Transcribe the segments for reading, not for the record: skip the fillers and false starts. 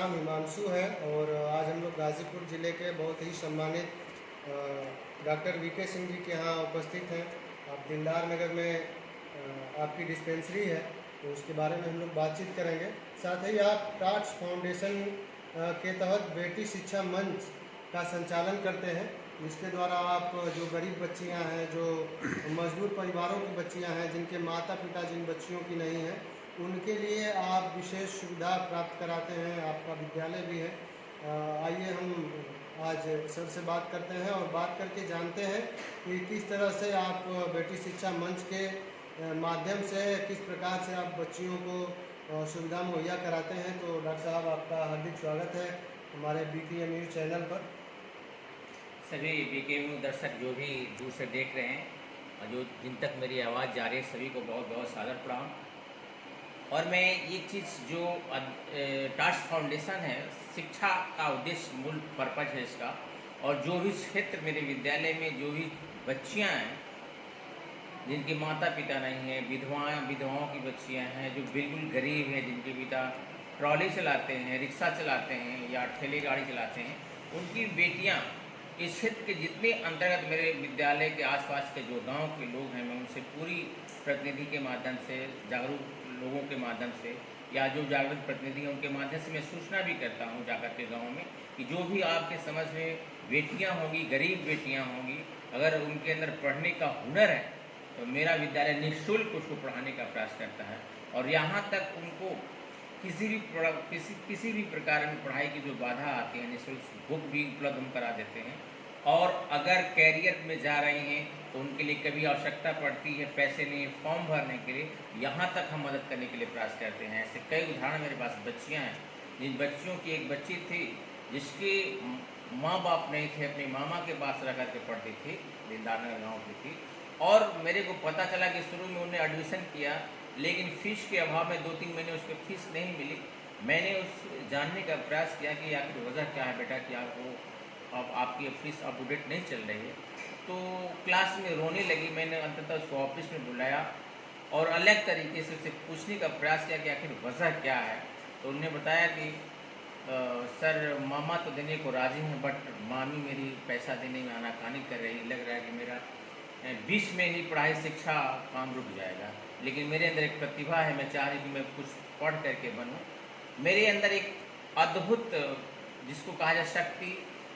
नाम हिमांशु है और आज हम लोग गाज़ीपुर ज़िले के बहुत ही सम्मानित डॉक्टर वीके सिंह जी के यहाँ उपस्थित हैं। आप दिलदार नगर में आपकी डिस्पेंसरी है तो उसके बारे में हम लोग बातचीत करेंगे। साथ ही आप टाट्स फाउंडेशन के तहत बेटी शिक्षा मंच का संचालन करते हैं। इसके द्वारा आप जो गरीब बच्चियां हैं, जो मजदूर परिवारों की बच्चियां हैं, जिनके माता पिता जिन बच्चियों की नहीं है, उनके लिए आप विशेष सुविधा प्राप्त कराते हैं। आपका विद्यालय भी है। आइए हम आज सर से बात करते हैं और बात करके जानते हैं कि किस तरह से आप बेटी शिक्षा मंच के माध्यम से किस प्रकार से आप बच्चियों को सुविधा मुहैया कराते हैं। तो डॉक्टर साहब, आपका हार्दिक स्वागत है हमारे BKM न्यूज़ चैनल पर। सभी BKM न्यूज़ दर्शक जो भी दूर से देख रहे हैं और जो जिन तक मेरी आवाज़ जा रही है, सभी को बहुत बहुत सादर प्रणाम। और मैं एक चीज़ जो टाट्स फाउंडेशन है, शिक्षा का उद्देश्य, मूल पर्पज है इसका। और जो भी क्षेत्र मेरे विद्यालय में जो भी बच्चियां हैं जिनके माता पिता नहीं हैं, विधवाओं की बच्चियां हैं, जो बिल्कुल गरीब हैं, जिनके पिता ट्रॉली चलाते हैं, रिक्शा चलाते हैं या ठेले गाड़ी चलाते हैं, उनकी बेटियां इस क्षेत्र के जितने अंतर्गत मेरे विद्यालय के आसपास के जो गांव के लोग हैं, मैं उनसे पूरी प्रतिनिधि के माध्यम से, जागरूक लोगों के माध्यम से या जो जागरूक प्रतिनिधि हैं उनके माध्यम से मैं सूचना भी करता हूं जाकर के गाँव में कि जो भी आपके समझ में बेटियाँ होंगी, गरीब बेटियाँ होंगी, अगर उनके अंदर पढ़ने का हुनर है तो मेरा विद्यालय निःशुल्क उसको पढ़ाने का प्रयास करता है। और यहाँ तक उनको किसी भी प्रकार में पढ़ाई की जो बाधा आती है, निःशुल्क बुक भी उपलब्ध हम करा देते हैं। और अगर कैरियर में जा रही हैं तो उनके लिए कभी आवश्यकता पड़ती है पैसे नहीं, फॉर्म भरने के लिए, यहाँ तक हम मदद करने के लिए प्रयास करते हैं। ऐसे कई उदाहरण मेरे पास बच्चियाँ हैं, जिन बच्चियों की एक बच्ची थी जिसके माँ बाप नहीं थे, अपनी मामा के पास रह करके पढ़ती थी, दिलदारनगर गाँव की थी। और मेरे को पता चला कि शुरू में उन्हें एडमिशन किया, लेकिन फ़ीस के अभाव में 2-3 महीने उसको फ़ीस नहीं मिली। मैंने उस जानने का प्रयास किया कि आखिर वजह क्या है बेटा, कि आपको अब आपकी फ़ीस अप टू डेट नहीं चल रही है। तो क्लास में रोने लगी। मैंने अंततः उसको ऑफिस में बुलाया और अलग तरीके से उससे पूछने का प्रयास किया कि आखिर वजह क्या है। तो उन्होंने बताया कि सर, मामा तो देने को राज़ी हैं, बट मामी मेरी पैसा देने में आनाकानी कर रही। लग रहा है कि मेरा बीच में ही पढ़ाई शिक्षा काम रुक जाएगा। लेकिन मेरे अंदर एक प्रतिभा है, मैं चाह रही कि मैं कुछ पढ़ करके बनूं। मेरे अंदर एक अद्भुत, जिसको कहा जाए शक्ति,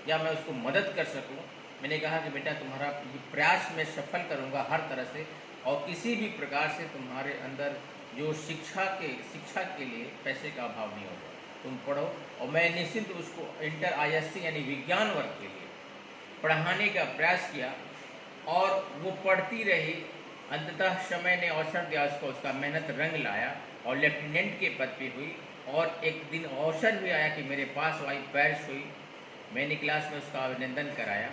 या मैं उसको मदद कर सकूं। मैंने कहा कि बेटा, तुम्हारा प्रयास मैं सफल करूंगा हर तरह से, और किसी भी प्रकार से तुम्हारे अंदर जो शिक्षा के लिए पैसे का अभाव नहीं होगा, तुम पढ़ो। और मैं निश्चित उसको इंटर ISC यानी विज्ञान वर्ग के लिए पढ़ाने का प्रयास किया और वो पढ़ती रही। अंततः समय ने अवसर दिया उसको, उसका मेहनत रंग लाया और लेफ्टिनेंट के पद पे हुई। और एक दिन अवसर भी आया कि मेरे पास आई, पैरिश हुई। मैंने क्लास में उसका अभिनंदन कराया,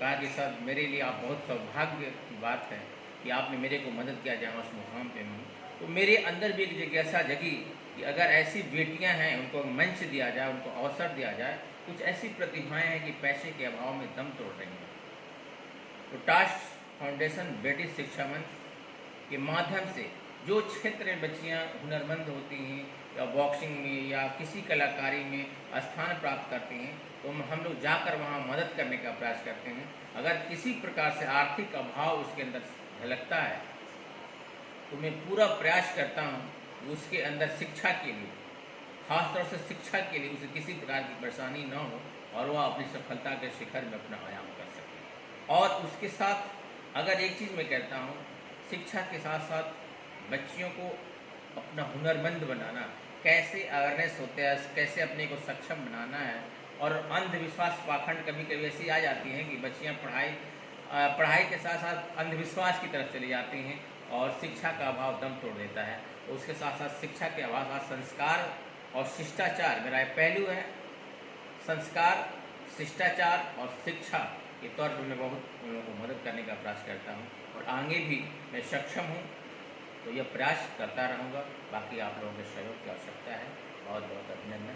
कहा कि सर, मेरे लिए आप बहुत सौभाग्य की बात है कि आपने मेरे को मदद किया जहाँ उस मुकाम पे हूँ। तो मेरे अंदर भी एक जिज्ञासा जगी कि अगर ऐसी बेटियाँ हैं, उनको मंच दिया जाए, उनको अवसर दिया जाए। कुछ ऐसी प्रतिभाएँ हैं कि पैसे के अभाव में दम तोड़ रही हैं। तो टाट्स फाउंडेशन बेटी शिक्षा मंच के माध्यम से जो क्षेत्र में बच्चियां हुनरमंद होती हैं या बॉक्सिंग में या किसी कलाकारी में स्थान प्राप्त करती हैं, तो हम लोग जाकर वहां मदद करने का प्रयास करते हैं। अगर किसी प्रकार से आर्थिक अभाव उसके अंदर झलकता है तो मैं पूरा प्रयास करता हूं उसके अंदर शिक्षा के लिए, खासतौर से शिक्षा के लिए, उसे किसी प्रकार की परेशानी न हो और वह अपनी सफलता के शिखर में अपना आयाम कर सके। और उसके साथ अगर एक चीज़ मैं कहता हूँ, शिक्षा के साथ साथ बच्चियों को अपना हुनरमंद बनाना, कैसे अवेयरनेस होता है, कैसे अपने को सक्षम बनाना है। और अंधविश्वास पाखंड कभी कभी ऐसी आ जाती हैं कि बच्चियाँ पढ़ाई के साथ साथ अंधविश्वास की तरफ चली जाती हैं और शिक्षा का अभाव दम तोड़ देता है। तो उसके साथ साथ शिक्षा के अभाव साथ संस्कार और शिष्टाचार, मेरा पहलू है। संस्कार, शिष्टाचार और शिक्षा के तौर पर मैं बहुत उन लोगों को मदद करने का प्रयास करता हूँ और आगे भी मैं सक्षम हूँ तो यह प्रयास करता रहूँगा। बाकी आप लोगों के सहयोग की आवश्यकता है। बहुत बहुत अभिनंदन।